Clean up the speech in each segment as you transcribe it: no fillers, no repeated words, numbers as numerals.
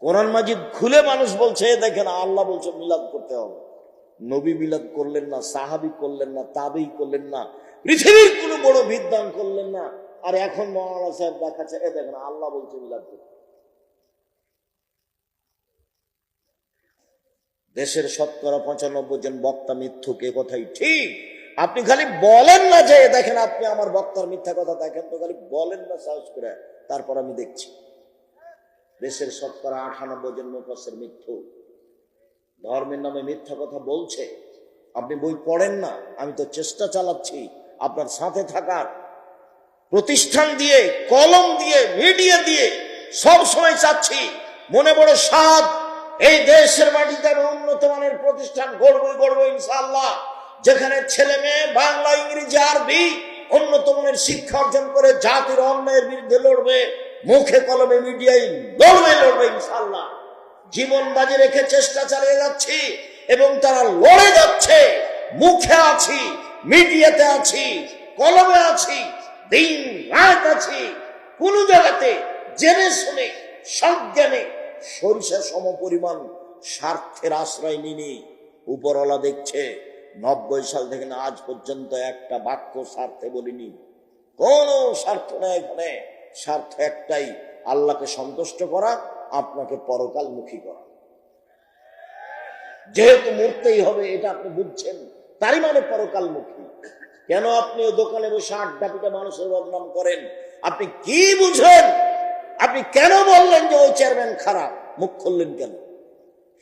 কোরআন মাজিদ খুলে মানুষ বলছে দেখেন আল্লাহ বলছে মিলাদ করতে হবে। নবী মিলাদ করলেন না, সাহাবী করলেন না, তাবেঈ করলেন না, পৃথিবীর কোনো বড় বিদ্বান করলেন না। আর এখন মৌলানা সাহেব দেখাচ্ছে দেখেন আল্লাহ বলছে মিলাদ করতে। দেশের ৯৫% জন বক্তা মিথ্যুক, এ কথাই ঠিক। আপনি খালি বলেন না যে দেখেন আপনি আমার বক্তার মিথ্যা কথা দেখেন, তো খালি বলেন না সাহস করে, তারপর আমি দেখছি। দেশের ৯৮% জন মুফাসসির মিথ্যুক, ধর্মের নামে মিথ্যা কথা বলছে। আপনি বই পড়েন না, আমি তো চেষ্টা চালাচ্ছি আপনার সাথে থাকার, প্রতিষ্ঠান দিয়ে, কলম দিয়ে, মিডিয়া দিয়ে সব সময় চাচ্ছি, মনে বড় সাধ, এই দেশের মাটিতে আমি উন্নত মানের প্রতিষ্ঠান গড়বো ইনশাআল্লাহ, যেখানে ছেলে মেয়ে বাংলা, ইংরেজি, আরবি উন্নত মানের শিক্ষা অর্জন করে জাতির অন্যায়ের বিরুদ্ধে লড়বে, মুখে কলমে মিডিয়ায় লড়বে ইনশাআল্লাহ। জীবন বাজি রেখে চেষ্টা চালিয়ে যাচ্ছি এবং তারা লড়ে যাচ্ছে। মুখে আছি, মিডিয়াতে আছি, কলমে আছি, দিন রাত আছি, কোন জায়গাতে জেনে শুনে সজ্ঞানে সরিষা সম পরিমাণ স্বার্থের আশ্রয় নিনি। উপরওয়ালা দেখছে ৯০ সাল থেকে না আজ পর্যন্ত একটা বাক্য স্বার্থে বলিনি। কোন স্বার্থ নেই এখানে, স্বার্থ একটাই, আল্লাহকে সন্তুষ্ট করা, আপনাকে পরকালমুখী করা। যেহেতু মরতেই হবে এটা আপনি বুঝছেন, তারই মানে পরকালমুখী। কেন আপনি দোকানে বসে আড্ডা পিটা মানুষের বদনাম করেন? আপনি কি বুঝেন? আপনি কেন বললেন যে ওই চেয়ারম্যান খারাপ? মুখ খুললেন কেন?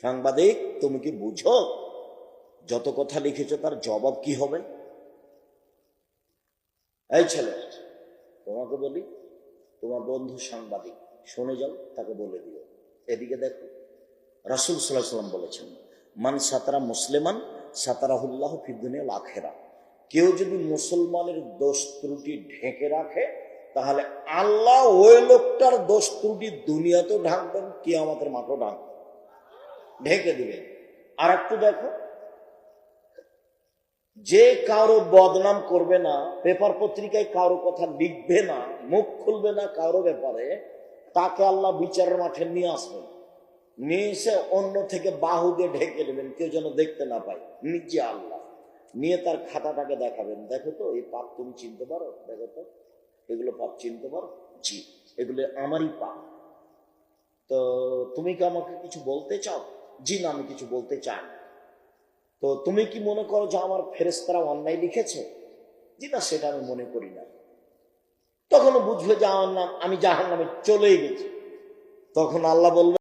সাংবাদিক, তুমি কি বুঝো যত কথা লিখেছো তার জবাব কি হবে? এই ছেলে, তোমাকে বলি, তোমার বন্ধু সাংবাদিক, শুনে যাও, তাকে বলে দিও। এদিকে দেখো, রাসূল সাল্লাল্লাহু আলাইহি ওয়াসাল্লাম বলেছেন, মান সাতারা মুসলিমান সাতারাহুল্লাহু ফিদ দুনিয়া ওয়াল আখিরা। কেউ যদি মুসলমানের দোষ ত্রুটি ঢেকে রাখে, তাহলে আল্লাহ ওই লোকটার দোষ ত্রুটি দুনিয়াতেও ঢাকবেন, কিয়ামতের মাঠেও ঢাকবেন, ঢেকে দিবেন। আর একটু দেখো, যে কারো বদনাম করবে না, পেপার পত্রিকায় কারো কথা লিখবে না, মুখ খুলবে না কারো ব্যাপারে, তাকে আল্লাহ বিচারের মাঠে নিয়ে আসবেন। নিয়ে এসে অন্য থেকে বাহু দিয়ে ঢেকে দেবেন, কেউ যেন দেখতে না পায়। নিজে আল্লাহ নিয়ে তার খাতাটাকে দেখাবেন, দেখো তো এই পাপ তুমি চিনতে পারো, দেখো তো এগুলো পাপ চিনতে পারো, জি এগুলো আমারই পাপ। তো তুমি কি আমাকে কিছু বলতে চাও? জি না, আমি কিছু বলতে চাই না। তো তুমি কি মনে করো যে আমার ফেরেশতারা অন্যায় লিখেছে? জি না, সেটা আমি মনে করি না। তখন বুঝবে যে আমার নাম, আমি জাহান্নামে চলেই গেছি। তখন আল্লাহ বলবে,